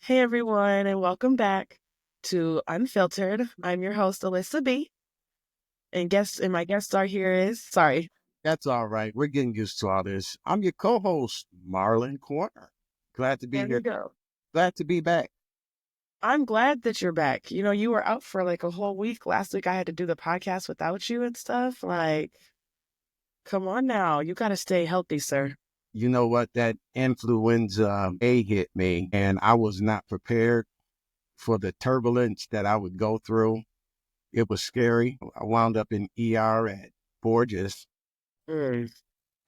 Hey everyone, and welcome back to Unfiltered. I'm your host, Alyssa B. And my guest star here is sorry. That's all right. We're getting used to all this. I'm your co-host, Marlon Corner. Glad to be There we here. go. Glad to be back. I'm glad that you're back. You were out for like a whole week. Last week I had to do the podcast without you and stuff. Like, come on now. You gotta stay healthy, sir. You know what? That influenza A hit me, and I was not prepared for the turbulence that I would go through. It was scary. I wound up in ER at Borges. Mm,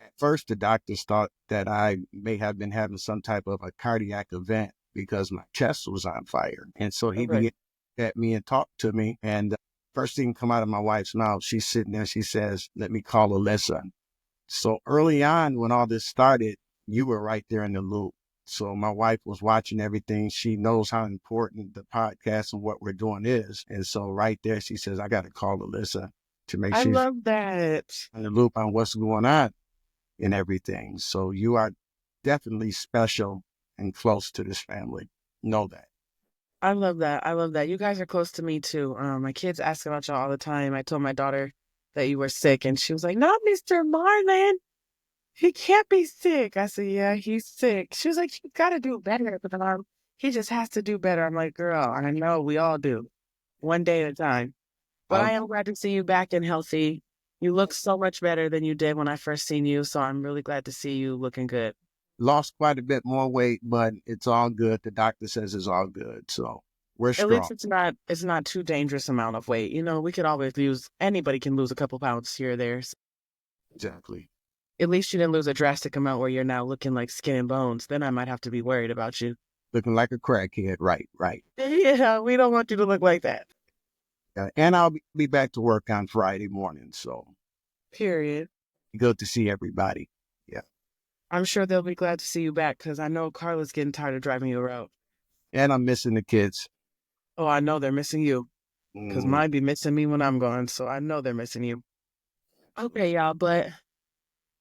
At first, the doctors thought that I may have been having some type of a cardiac event because my chest was on fire. And so he okay. began at me and talked to me. And first thing come out of my wife's mouth, she's sitting there. She says, "Let me call Alyssa." So early on, when all this started, you were right there in the loop. So my wife was watching everything. She knows how important the podcast and what we're doing is. And so right there, she says, "I got to call Alyssa to make I sure she's love that. in the loop on what's going on and everything." So you are definitely special and close to this family. Know that. I love that. I love that. You guys are close to me too. My kids ask about y'all all the time. I told my daughter that you were sick, and she was like, "Not Mr. Marlon. He can't be sick." I said, "Yeah, he's sick." She was like, "You gotta do better." But he just has to do better. I'm like, "Girl, I know we all do. One day at a time." But I I am glad to see you back and healthy. You look so much better than you did when I first seen you. So I'm really glad to see you looking good. lost quite a bit more weight, but it's all good. The doctor says it's all good. So we're At strong. least it's not too dangerous amount of weight. We could always lose anybody can lose a couple pounds here or there. So Exactly. at least you didn't lose a drastic amount where you're now looking like skin and bones. Then I might have to be worried about you. Looking like a crackhead. Right, right. Yeah, we don't want you to look like that. And I'll be back to work on Friday morning. So Period. good to see everybody. Yeah. I'm sure they'll be glad to see you back because I know Carla's getting tired of driving you around. And I'm missing the kids. Oh, I know they're missing you because Mm, mine be missing me when I'm gone. So I know they're missing you. Okay, y'all. But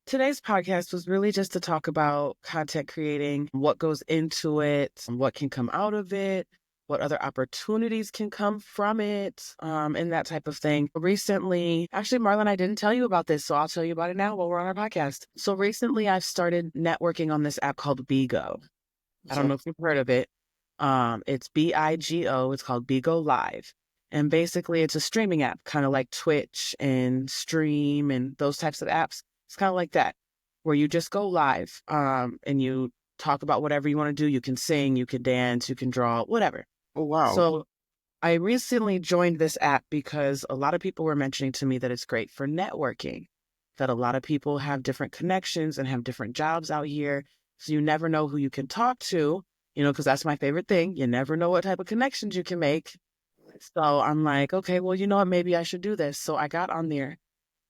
today's podcast was really just to talk about content creating, what goes into it, what can come out of it, what other opportunities can come from it, and that type of thing. Recently, actually, Marlon, I didn't tell you about this, so I'll tell you about it now while we're on our podcast. So recently, I've started networking on this app called Bigo. I don't so, know if you've heard of it. It's BIGO. It's called Bigo Live. And basically, it's a streaming app, kind of like Twitch and Stream and those types of apps. It's kind of like that, where you just go live and you talk about whatever you want to do. You can sing, you can dance, you can draw, whatever. oh, wow. So I recently joined this app because a lot of people were mentioning to me that it's great for networking, that a lot of people have different connections and have different jobs out here. So you never know who you can talk to, because that's my favorite thing. You never know what type of connections you can make. So I'm like, okay, well, you know what? Maybe I should do this. So I got on there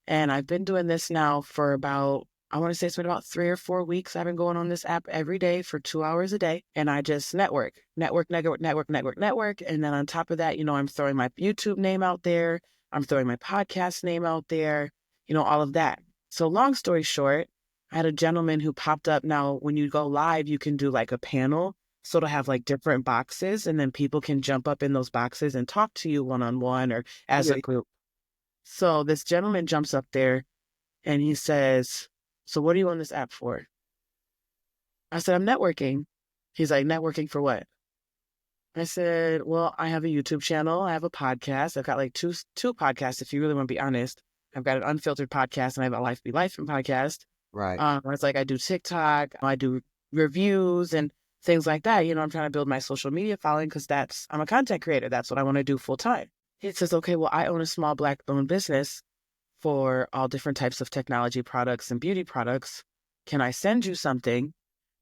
and I've been doing this now for about, I want to say it's been about 3 or 4 weeks. I've been going on this app every day for 2 hours a day. And I just network. And then on top of that, I'm throwing my YouTube name out there. I'm throwing my podcast name out there, all of that. So long story short, I had a gentleman who popped up. Now, when you go live, you can do like a panel. So to have like different boxes and then people can jump up in those boxes and talk to you one-on-one or as Yeah. a group. So this gentleman jumps up there and he says, "So what are you on this app for?" I said, "I'm networking." He's like, "Networking for what?" I said, "Well, I have a YouTube channel. I have a podcast. I've got like two podcasts, if you really want to be honest. I've got an unfiltered podcast and I have a Life Be Life podcast. Right. It's like I do TikTok, I do reviews and things like that. I'm trying to build my social media following because I'm a content creator. That's what I want to do full time." He says, "Okay, well, I own a small Black-owned business for all different types of technology products and beauty products. Can I send you something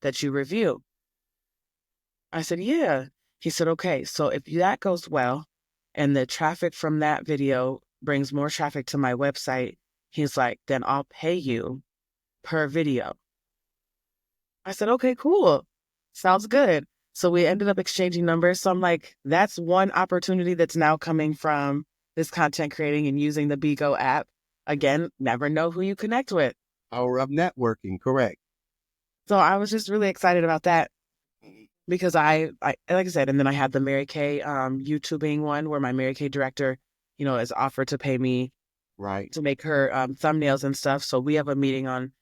that you review?" I said, "Yeah." He said, "Okay, so if that goes well and the traffic from that video brings more traffic to my website," he's like, "then I'll pay you per video." I said, "Okay, cool. Sounds good." So we ended up exchanging numbers. So I'm like, that's one opportunity that's now coming from this content creating and using the Bigo app. Again, never know who you connect with. Power of networking. Correct. So I was just really excited about that. because I like I said, and then I had the Mary Kay YouTubing one where my Mary Kay director, has offered to pay me Right. to make her thumbnails and stuff. So we have a meeting on,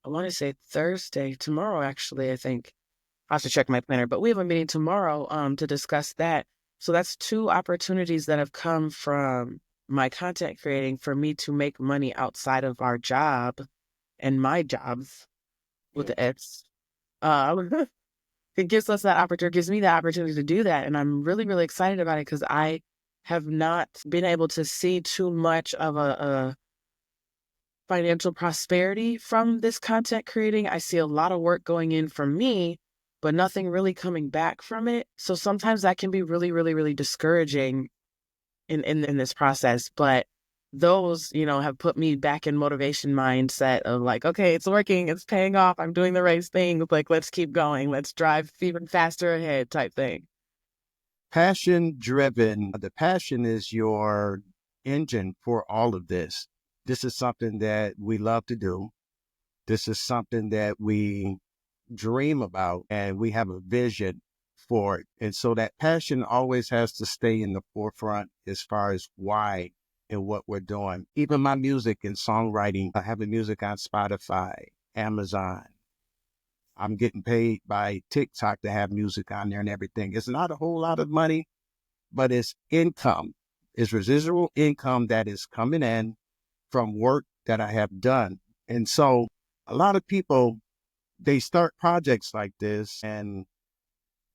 I want to say Thursday, tomorrow actually, I think. I have to check my planner, but we have a meeting tomorrow to discuss that. So that's two opportunities that have come from my content creating for me to make money outside of our job and my jobs with the Yes. X. Um, it gives us that opportunity, gives me that opportunity to do that. And I'm really, really excited about it because I have not been able to see too much of a financial prosperity from this content creating. I see a lot of work going in from me, but nothing really coming back from it. So sometimes that can be really, really, really discouraging in this process. But those, have put me back in motivation mindset of like, okay, it's working, it's paying off, I'm doing the right thing. Like, let's keep going, let's drive even faster ahead type thing. Passion driven. The passion is your engine for all of this. This is something that we love to do. This is something that we dream about and we have a vision for it. And so that passion always has to stay in the forefront as far as why and what we're doing. Even my music and songwriting, I have the music on Spotify, Amazon. I'm getting paid by TikTok to have music on there and everything. It's not a whole lot of money, but it's income. It's residual income that is coming in from work that I have done. And so a lot of people, they start projects like this and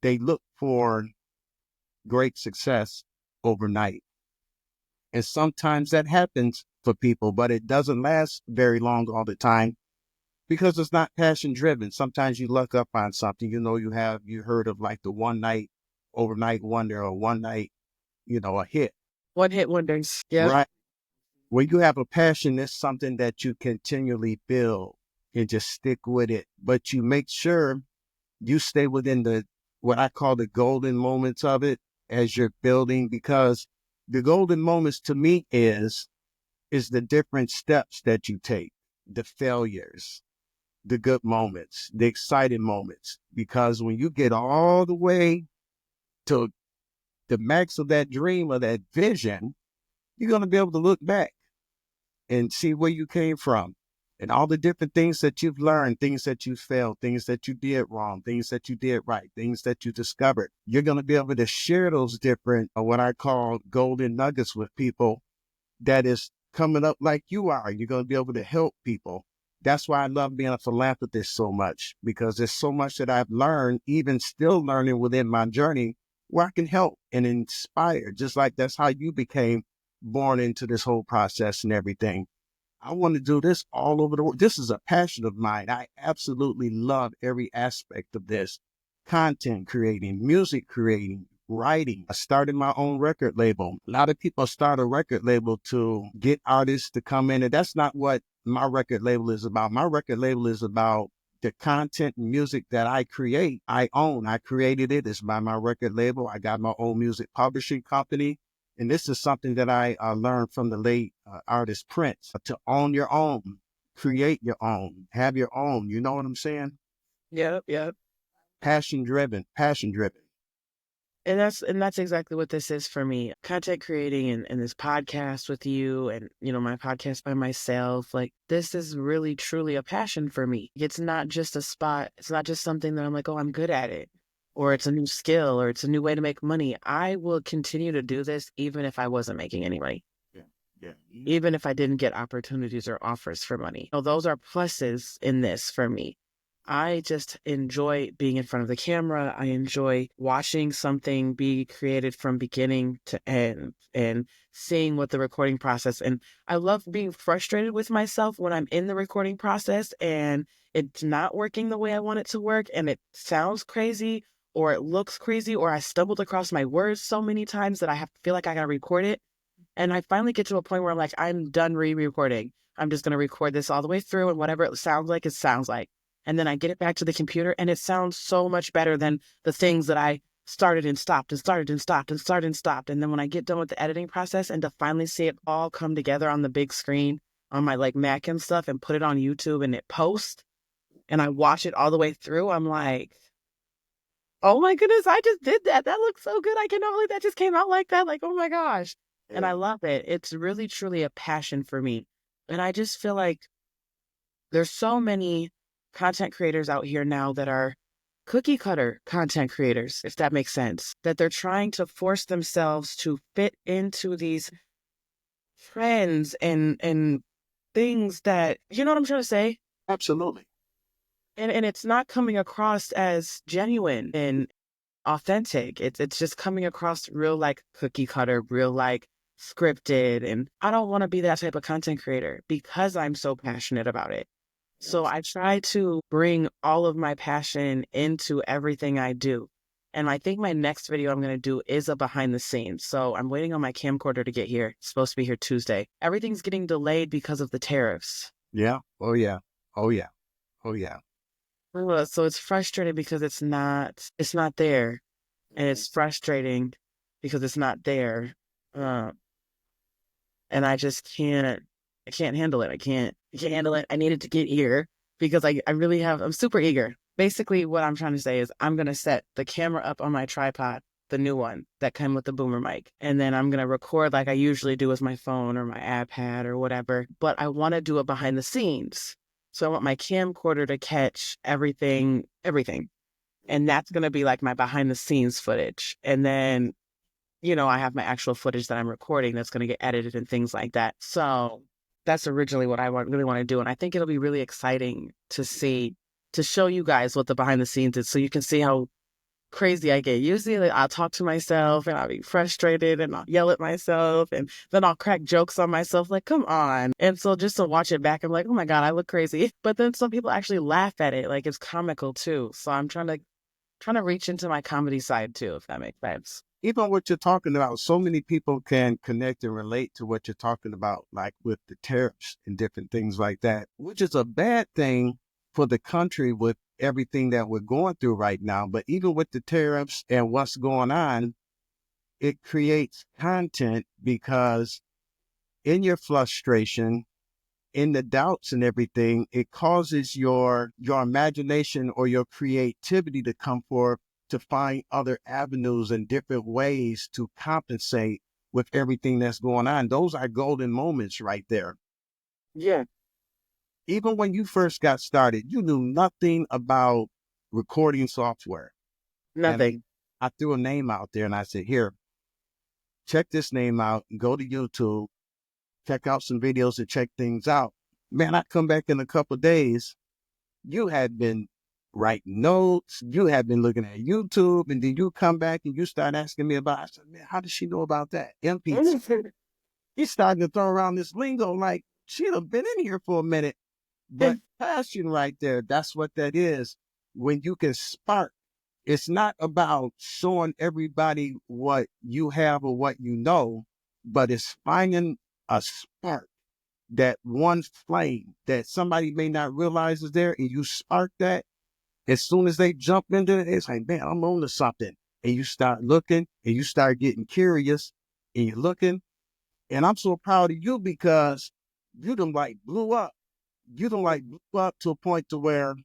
they look for great success overnight. And sometimes that happens for people, but it doesn't last very long all the time because it's not passion driven. Sometimes you luck up on something, you heard of like the one night overnight wonder or one night, a hit, One hit wonders. Yep. right? When you have a passion, it's something that you continually build and just stick with it, but you make sure you stay within what I call the golden moments of it as you're building, because the golden moments to me is the different steps that you take, the failures, the good moments, the exciting moments, because when you get all the way to the max of that dream or that vision, you're going to be able to look back and see where you came from and all the different things that you've learned, things that you failed, things that you did wrong, things that you did right, things that you discovered. You're going to be able to share those different, what I call golden nuggets with people that is coming up like you are. You're going to be able to help people. That's why I love being a philanthropist so much, because there's so much that I've learned, even still learning within my journey, where I can help and inspire, just like that's how you became born into this whole process and everything. I want to do this all over the world. This is a passion of mine. I absolutely love every aspect of this. Content creating, music creating, writing. I started my own record label. A lot of people start a record label to get artists to come in, and that's not what my record label is about. My record label is about the content and music that I create. I own. I created it. It's by my record label. I got my own music publishing company. And this is something that I learned from the late artist Prince, to own your own, create your own, have your own. You know what I'm saying? Yep. Yep. Passion driven, passion driven. And that's exactly what this is for me. Content creating and this podcast with you and, my podcast by myself, like this is really truly a passion for me. It's not just a spot. It's not just something that I'm like, oh, I'm good at it, or it's a new skill, or it's a new way to make money. I will continue to do this even if I wasn't making any money, Yeah, yeah. even if I didn't get opportunities or offers for money. Those are pluses in this for me. I just enjoy being in front of the camera. I enjoy watching something be created from beginning to end and seeing what the recording process. And I love being frustrated with myself when I'm in the recording process and it's not working the way I want it to work and it sounds crazy or it looks crazy or I stumbled across my words so many times that feel like I got to record it. And I finally get to a point where I'm like, I'm done re-recording. I'm just going to record this all the way through and whatever it sounds like, it sounds like. And then I get it back to the computer and it sounds so much better than the things that I started and stopped and started and stopped and started and stopped. And then when I get done with the editing process and to finally see it all come together on the big screen on my like Mac and stuff and put it on YouTube and it posts and I watch it all the way through, I'm like, Oh my goodness, I just did that. That looks so good. I cannot believe that just came out like that. Like, oh my gosh. And I Yeah, love it. It's really, truly a passion for me. And I just feel like there's so many content creators out here now that are cookie cutter content creators, if that makes sense, that they're trying to force themselves to fit into these trends and things that, you know what I'm trying to say? absolutely. And it's not coming across as genuine and authentic. It's just coming across real like cookie cutter, real like scripted. And I don't want to be that type of content creator because I'm so passionate about it. So I try to bring all of my passion into everything I do. And I think my next video I'm going to do is a behind the scenes. So I'm waiting on my camcorder to get here. It's supposed to be here Tuesday. Everything's getting delayed because of the tariffs. Yeah. Oh yeah. Oh yeah. Oh yeah. So it's frustrating because it's not there. And it's frustrating because it's not there. Uh, and I can't handle it. I can't handle it. I need it to get here because I really I'm super eager. Basically, what I'm trying to say is I'm going to set the camera up on my tripod, the new one that came with the boomer mic. And then I'm going to record like I usually do with my phone or my iPad or whatever. But I want to do it behind the scenes. So I want my camcorder to catch everything. And that's going to be like my behind the scenes footage. And then I have my actual footage that I'm recording that's going to get edited and things like that. So that's originally what really want to do. And I think it'll be really exciting to show you guys what the behind the scenes is so you can see how crazy I get. Usually like, I'll talk to myself and I'll be frustrated and I'll yell at myself and then I'll crack jokes on myself like, come on. And so just to watch it back, I'm like, oh my God, I look crazy. But then some people actually laugh at it. Like it's comical too. So I'm trying to reach into my comedy side too, if that makes sense. Even what you're talking about, so many people can connect and relate to what you're talking about, like with the tariffs and different things like that, which is a bad thing for the country with everything that we're going through right now. But even with the tariffs and what's going on, it creates content because in your frustration, in the doubts and everything, it causes your imagination or your creativity to come forth to find other avenues and different ways to compensate with everything that's going on. Those are golden moments right there. Yeah, Even when you first got started, you knew nothing about recording software. And nothing. I threw a name out there and I said, here, check this name out, go to YouTube, check out some videos and check things out. Man, I come back in a couple of days. You had been writing notes, you had been looking at YouTube, and then you come back and you start asking me about, I said, man, how does she know about that? MP, he's starting to throw around this lingo like she'd have been in here for a minute. But passion right there, that's what that is. When you can spark, it's not about showing everybody what you have or what you know, but it's finding a spark, that one flame that somebody may not realize is there, and you spark that. As soon as they jump into it, it's like, man, I'm on to something. And you start looking and you start getting curious and you're looking. And I'm so proud of you because you done like blew up. You done like blew up to a point to where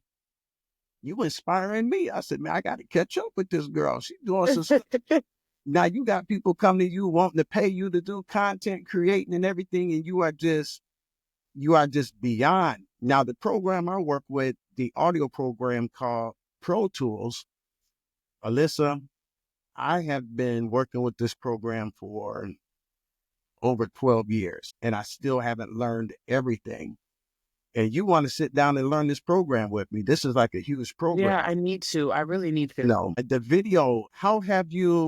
you inspiring me. I said, man, I got to catch up with this girl. She's doing some stuff. Now you got people coming to you wanting to pay you to do content creating and everything. And you are just beyond. Now, the program I work with, the audio program called Pro Tools, Alyssa, I have been working with this program for over 12 years, and I still haven't learned everything. And you want to sit down and learn this program with me. This is like a huge Yeah, program. I need to. I really need to. The video,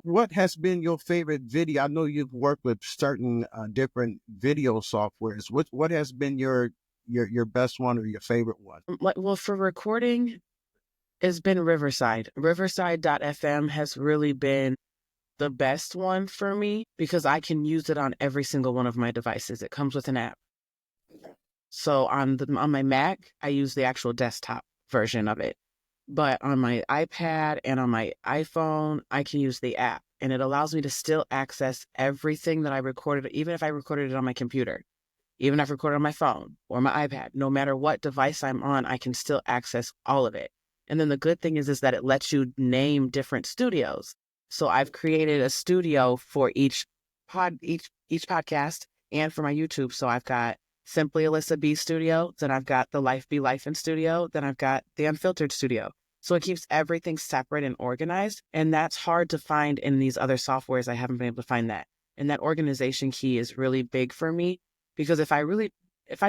what has been your favorite video? I know you've worked with certain different video softwares. What has been your best one or your favorite one? Well, for recording, it's been Riverside. Riverside.fm has really been the best one for me because I can use it on every single one of my devices. It comes with an app. So on my Mac, I use the actual desktop version of it. But on my iPad and on my iPhone, I can use the app. And it allows me to still access everything that I recorded, even if I recorded it on my computer, even if I recorded on my phone or my iPad. No matter what device I'm on, I can still access all of it. And then the good thing is that it lets you name different studios. So I've created a studio for each podcast and for my YouTube. So I've got Simply Alyssa B Studio, then I've got the Life Be Life in Studio, then I've got the Unfiltered Studio. So it keeps everything separate and organized. And that's hard to find in these other softwares. I haven't been able to find that. And that organization key is really big for me, because if I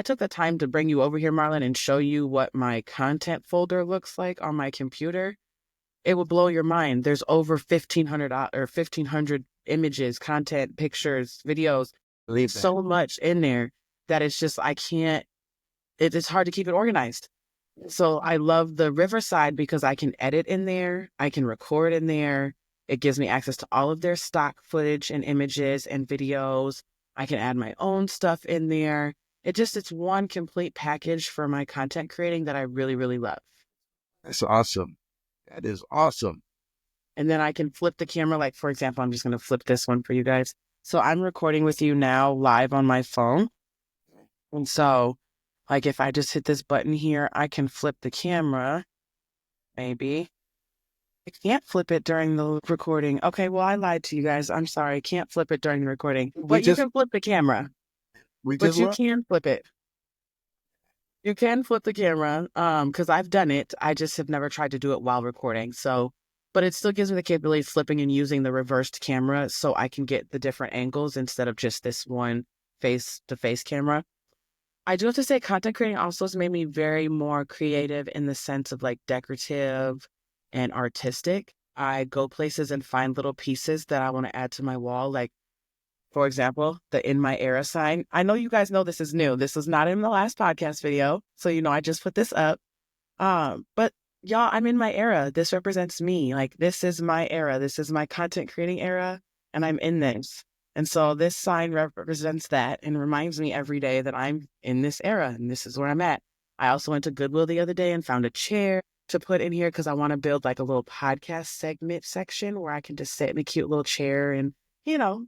took the time to bring you over here, Marlon, and show you what my content folder looks like on my computer, it would blow your mind. There's over 1,500 images, content, pictures, videos, Believe that. so much in there that it's just, it's hard to keep it organized. So I love the Riverside because I can edit in there. I can record in there. It gives me access to all of their stock footage and images and videos. I can add my own stuff in there. It's one complete package for my content creating that I really, really love. That's awesome. That is awesome. And then I can flip the camera. Like, for example, I'm just going to flip this one for you guys. So I'm recording with you now live on my phone. And so, like, if I just hit this button here, I can flip the camera. Maybe. I can't flip it during the recording. Okay, well, I lied to you guys. I'm sorry. I can't flip it during the recording. But you can flip the camera. But you can flip it. You can flip the camera, because I've done it. I just have never tried to do it while recording. So, but it still gives me the capability of flipping and using the reversed camera so I can get the different angles instead of just this one face-to-face camera. I do have to say, content creating also has made me very more creative in the sense of like decorative and artistic. I go places and find little pieces that I want to add to my wall. Like, for example, the In My Era sign. I know you guys know this is new. This was not in the last podcast video. So, I just put this up. But y'all, I'm in my era. This represents me. Like, this is my era. This is my content creating era. And I'm in this. And so this sign represents that and reminds me every day that I'm in this era and this is where I'm at. I also went to Goodwill the other day and found a chair to put in here because I want to build like a little podcast segment section where I can just sit in a cute little chair and,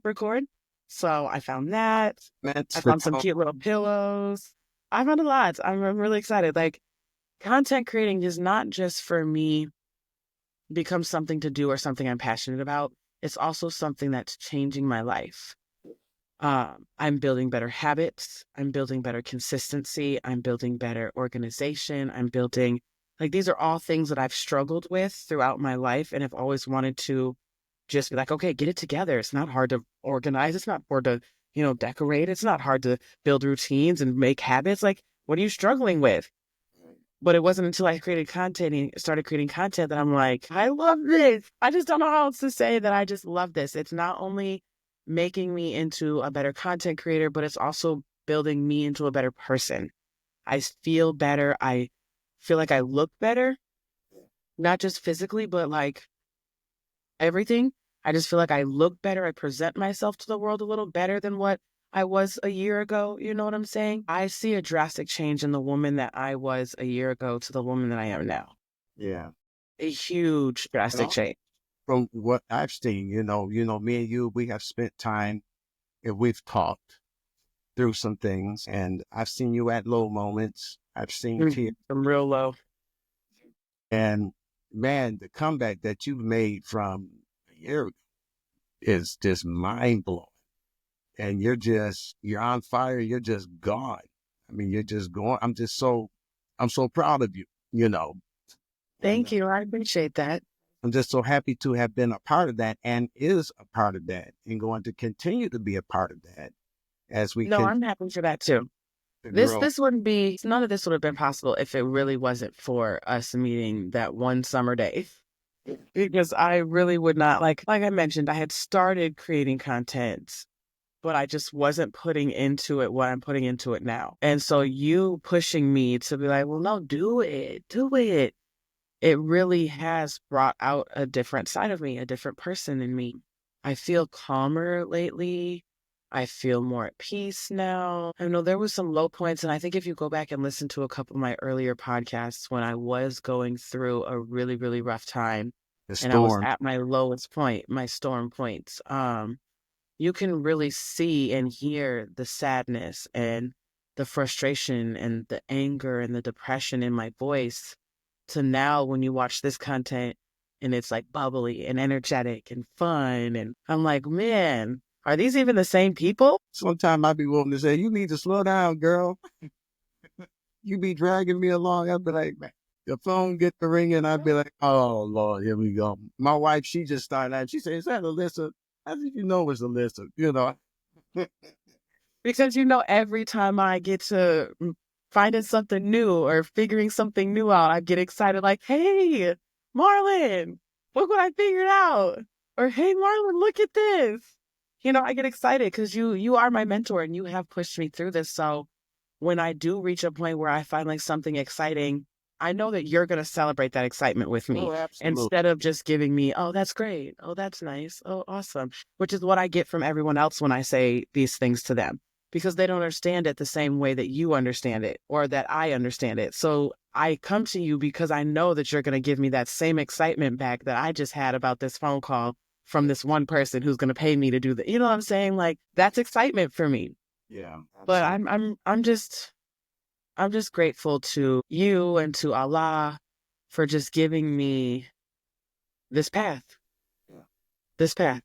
record. So I found that. I found some cute little pillows. I found a lot. I'm really excited. Like, content creating is not just for me become something to do or something I'm passionate about. It's also something that's changing my life. I'm building better habits. I'm building better consistency. I'm building better organization. I'm building, like, these are all things that I've struggled with throughout my life and have always wanted to just be like, okay, get it together. It's not hard to organize. It's not hard to, decorate. It's not hard to build routines and make habits. Like, what are you struggling with? But it wasn't until I started creating content that I'm like, I love this. I just don't know how else to say that I just love this. It's not only making me into a better content creator, but it's also building me into a better person. I feel better. I feel like I look better, not just physically, but like everything. I just feel like I look better. I present myself to the world a little better than what I was a year ago. You know what I'm saying? I see a drastic change in the woman that I was a year ago to the woman that I am now. Yeah. A huge drastic change. From what I've seen, me and you, we have spent time and we've talked through some things, and I've seen you at low moments. I've seen tears. From real low. And man, the comeback that you've made from a year ago is just mind blowing. And you're on fire. You're just gone. I mean, you're just going. I'm so proud of you, Thank you. I appreciate that. I'm just so happy to have been a part of that and is a part of that and going to continue to be a part of that as we I'm happy for that too. None of this would have been possible if it really wasn't for us meeting that one summer day. Because I really would not, like I mentioned, I had started creating content, but I just wasn't putting into it what I'm putting into it now. And so you pushing me to be like, well, no, do it. It really has brought out a different side of me, a different person in me. I feel calmer lately. I feel more at peace now. I know there was some low points, and I think if you go back and listen to a couple of my earlier podcasts when I was going through a really, really rough time, and I was at my lowest point, my storm points, you can really see and hear the sadness and the frustration and the anger and the depression in my voice. to now when you watch this content and it's like bubbly and energetic and fun. And I'm like, man, are these even the same people? Sometimes I be willing to say, you need to slow down, girl. You be dragging me along. I'd be like, man, the phone get the ringing. I'd be like, oh, Lord, here we go. My wife, she just started out. She said, is that Alyssa? I said, you know it's Alyssa, you know. Because, every time I get to finding something new or figuring something new out, I get excited like, hey, Marlon, look what I figured out. Or, hey, Marlon, look at this. I get excited because you are my mentor and you have pushed me through this. So when I do reach a point where I find like something exciting, I know that you're going to celebrate that excitement with me. Oh, absolutely. Instead of just giving me, oh, that's great. Oh, that's nice. Oh, awesome. Which is what I get from everyone else when I say these things to them, because they don't understand it the same way that you understand it or that I understand it. So I come to you because I know that you're going to give me that same excitement back that I just had about this phone call from this one person who's going to pay me to do that. You know what I'm saying? Like, that's excitement for me. Yeah. But absolutely. I'm just grateful to you and to Allah for just giving me this path. Yeah. This path.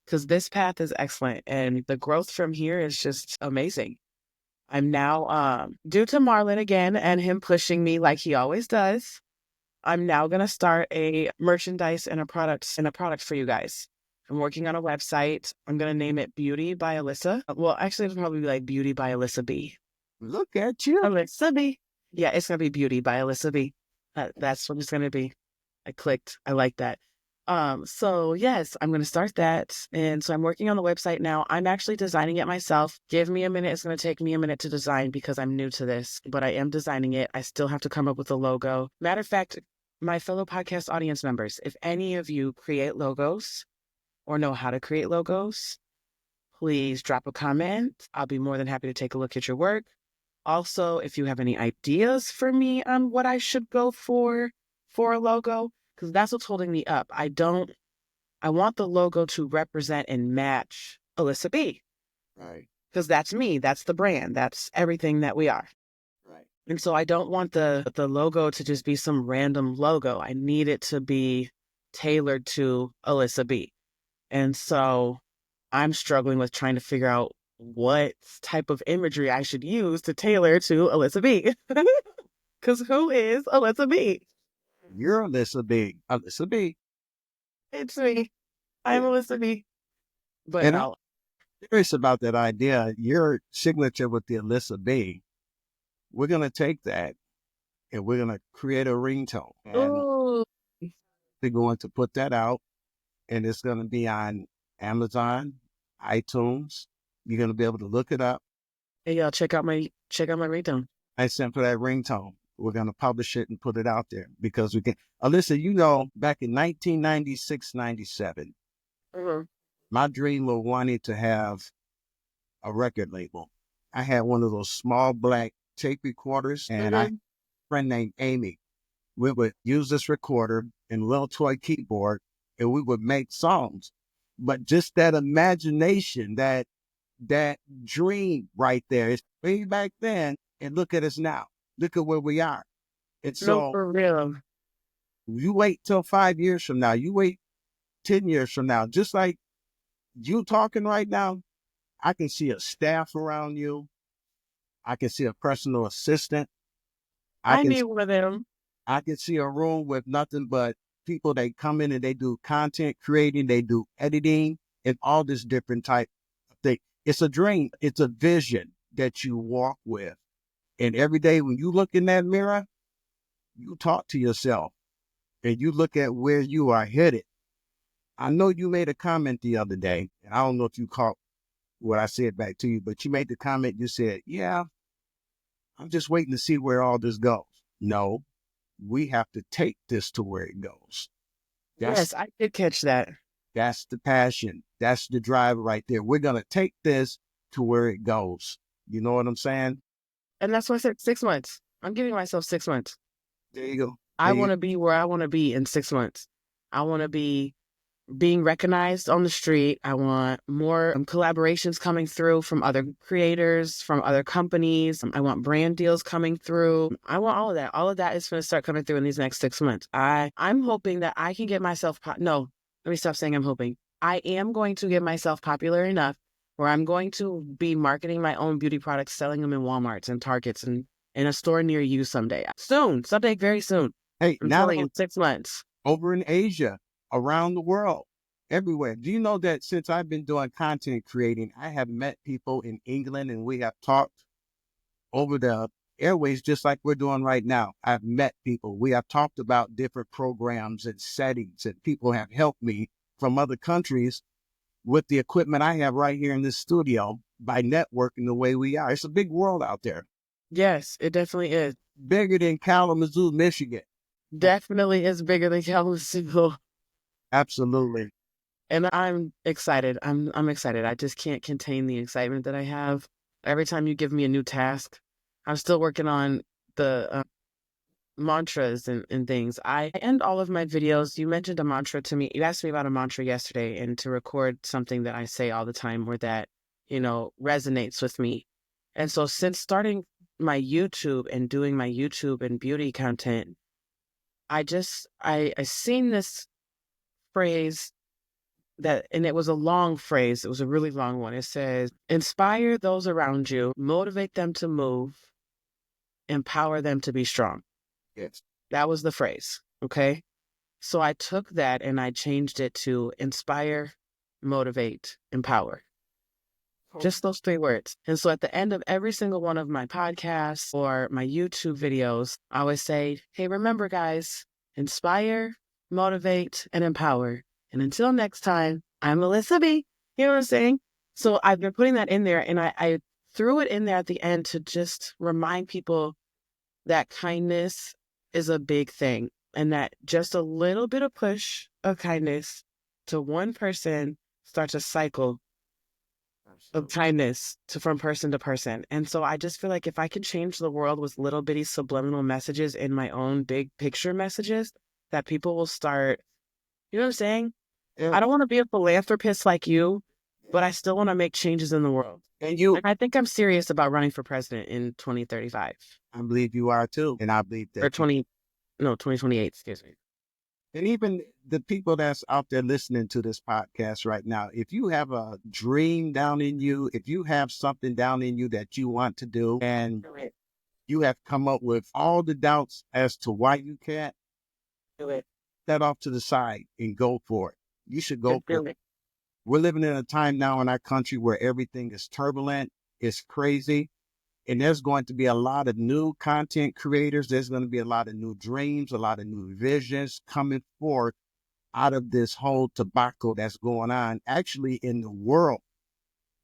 Because this path is excellent and the growth from here is just amazing. I'm now due to Marlon again and him pushing me like he always does. I'm now gonna start a merchandise and a product for you guys. I'm working on a website. I'm gonna name it Beauty by Alyssa. Well, actually, it'll probably be like Beauty by Alyssa B. Look at you. Alyssa B. Yeah, it's gonna be Beauty by Alyssa B. That's what it's gonna be. I clicked. I like that. So yes, I'm gonna start that. And so I'm working on the website now. I'm actually designing it myself. Give me a minute. It's gonna take me a minute to design because I'm new to this, but I am designing it. I still have to come up with a logo. Matter of fact, my fellow podcast audience members, if any of you create logos or know how to create logos, please drop a comment. I'll be more than happy to take a look at your work. Also, if you have any ideas for me on what I should go for a logo, because that's what's holding me up. I want the logo to represent and match Alyssa B. Right. Because that's me. That's the brand. That's everything that we are. Right. And so I don't want the logo to just be some random logo. I need it to be tailored to Alyssa B. And so I'm struggling with trying to figure out what type of imagery I should use to tailor to Alyssa B. Because who is Alyssa B? You're Alyssa B. Alyssa B. It's me. I'm Yeah. Alyssa B. But And I'm no. curious about that idea. Your signature with the Alyssa B. We're going to take that and we're going to create a ringtone. And Ooh. we're going to put that out and it's going to be on Amazon, iTunes. You're going to be able to look it up. Hey, y'all, check out my ringtone. I sent for that ringtone. We're going to publish it and put it out there because we can. Alyssa, back in 1996, 97, Mm-hmm. my dream was wanting to have a record label. I had one of those small black tape recorders and I had a friend named Amy. We would use this recorder and a little toy keyboard and we would make songs. But just that imagination, that dream right there, it's way back then. And look at us now. Look at where we are. And No, so for real. you wait till 5 years from now, you wait 10 years from now, just like you talking right now, I can see a staff around you. I can see a personal assistant. I need one of them. I can see a room with nothing but people that come in and they do content creating, they do editing and all this different type of thing. It's a dream. It's a vision that you walk with. And every day when you look in that mirror, you talk to yourself and you look at where you are headed. I know you made a comment the other day, and I don't know if you caught what I said back to you, but you made the comment, you said, yeah, I'm just waiting to see where all this goes. No, we have to take this to where it goes. Yes, I did catch that. That's the passion. That's the drive right there. We're going to take this to where it goes. You know what I'm saying? And that's why I said 6 months. I'm giving myself 6 months. There you go. I want to be where I want to be in 6 months. I want to be being recognized on the street. I want more collaborations coming through from other creators, from other companies. I want brand deals coming through. I want all of that. All of that is going to start coming through in these next 6 months. I'm hoping that I can get myself, no, let me stop saying I'm hoping. I am going to get myself popular enough where I'm going to be marketing my own beauty products, selling them in Walmarts and Targets and in a store near you someday. Someday, very soon. Hey, I'm now telling you, in 6 months. over in Asia, around the world, everywhere. Do you know that since I've been doing content creating, I have met people in England and we have talked over the airways just like we're doing right now. I've met people. We have talked about different programs and settings, and people have helped me from other countries with the equipment I have right here in this studio by networking the way we are. It's a big world out there. Yes, it definitely is. Bigger than Kalamazoo, Michigan. Definitely is bigger than Kalamazoo. Absolutely. And I'm excited. I'm excited. I just can't contain the excitement that I have. Every time you give me a new task, I'm still working on the mantras and things. I end all of my videos. You mentioned a mantra to me. You asked me about a mantra yesterday and to record something that I say all the time or that, resonates with me. And so since starting my YouTube and doing my YouTube and beauty content, I seen this phrase and it was a long phrase. It was a really long one. It says, inspire those around you, motivate them to move, empower them to be strong. Yes. That was the phrase. Okay. So I took that and I changed it to inspire, motivate, empower. Just those 3 words. And so at the end of every single one of my podcasts or my YouTube videos, I always say, hey, remember, guys, inspire, motivate, and empower. And until next time, I'm Melissa B. You know what I'm saying? So I've been putting that in there, and I threw it in there at the end to just remind people that kindness is a big thing, and that just a little bit of push of kindness to one person starts a cycle of kindness from person to person. And so I just feel like if I can change the world with little bitty subliminal messages in my own big picture messages, that people will start, you know what I'm saying? Yeah. I don't want to be a philanthropist like you, but I still want to make changes in the world. And I think I'm serious about running for president in 2035. I believe you are too. And I believe that. Or 2028, excuse me. And even the people that's out there listening to this podcast right now, if you have a dream down in you, if you have something down in you that you want to do, and you have come up with all the doubts as to why you can't, do it. That off to the side and go for it. You should go for it. We're living in a time now in our country where everything is turbulent, it's crazy, and there's going to be a lot of new content creators. There's going to be a lot of new dreams, a lot of new visions coming forth out of this whole tobacco that's going on actually in the world.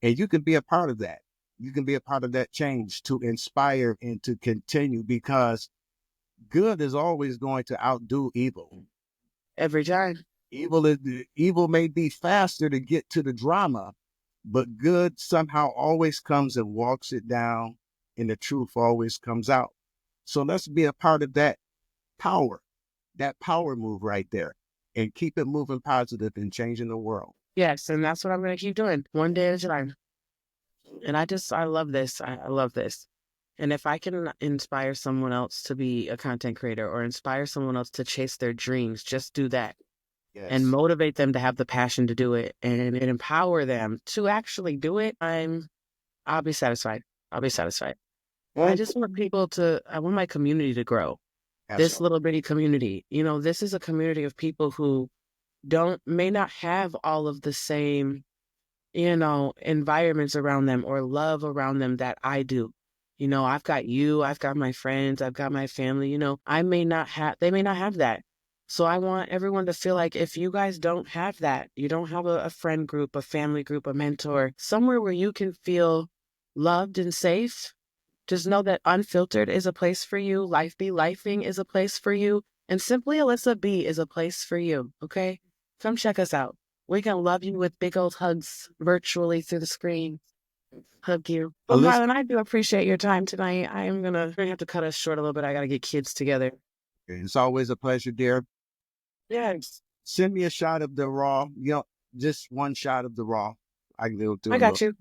And you can be a part of that. You can be a part of that change to inspire and to continue, because good is always going to outdo evil. Every time. Evil may be faster to get to the drama, but good somehow always comes and walks it down, and the truth always comes out. So let's be a part of that power move right there, and keep it moving positive and changing the world. Yes, and that's what I'm going to keep doing, one day at a time. And I love this. I love this. And if I can inspire someone else to be a content creator or inspire someone else to chase their dreams, just do that. Yes. And motivate them to have the passion to do it and empower them to actually do it, I'll be satisfied. I'll be satisfied. I just want I want my community to grow. Absolutely. This little bitty community, this is a community of people who may not have all of the same, environments around them or love around them that I do. I've got you, I've got my friends, I've got my family, they may not have that. So I want everyone to feel like if you guys don't have that, you don't have a friend group, a family group, a mentor, somewhere where you can feel loved and safe, just know that Unfiltered is a place for you. Life Be Lifing is a place for you. And Simply Alyssa B is a place for you. Okay? Come check us out. We can love you with big old hugs virtually through the screen. Hug you. But Marlon, I do appreciate your time tonight. I'm going to have to cut us short a little bit. I got to get kids together. It's always a pleasure, dear. Yes. Send me a shot of the raw. Just one shot of the raw. I can do a I little. got you.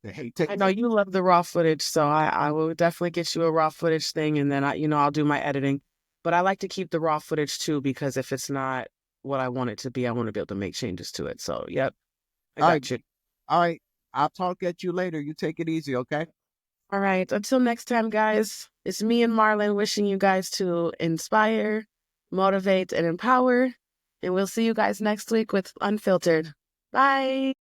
Hey, I know you love the raw footage, so I will definitely get you a raw footage thing, and then I'll do my editing. But I like to keep the raw footage too, because if it's not what I want it to be, I want to be able to make changes to it. So, yep, I all right, got you. all right. I'll talk at you later. You take it easy, okay? All right, until next time, guys, it's me and Marlon wishing you guys to inspire, motivate, and empower. And we'll see you guys next week with Unfiltered. Bye.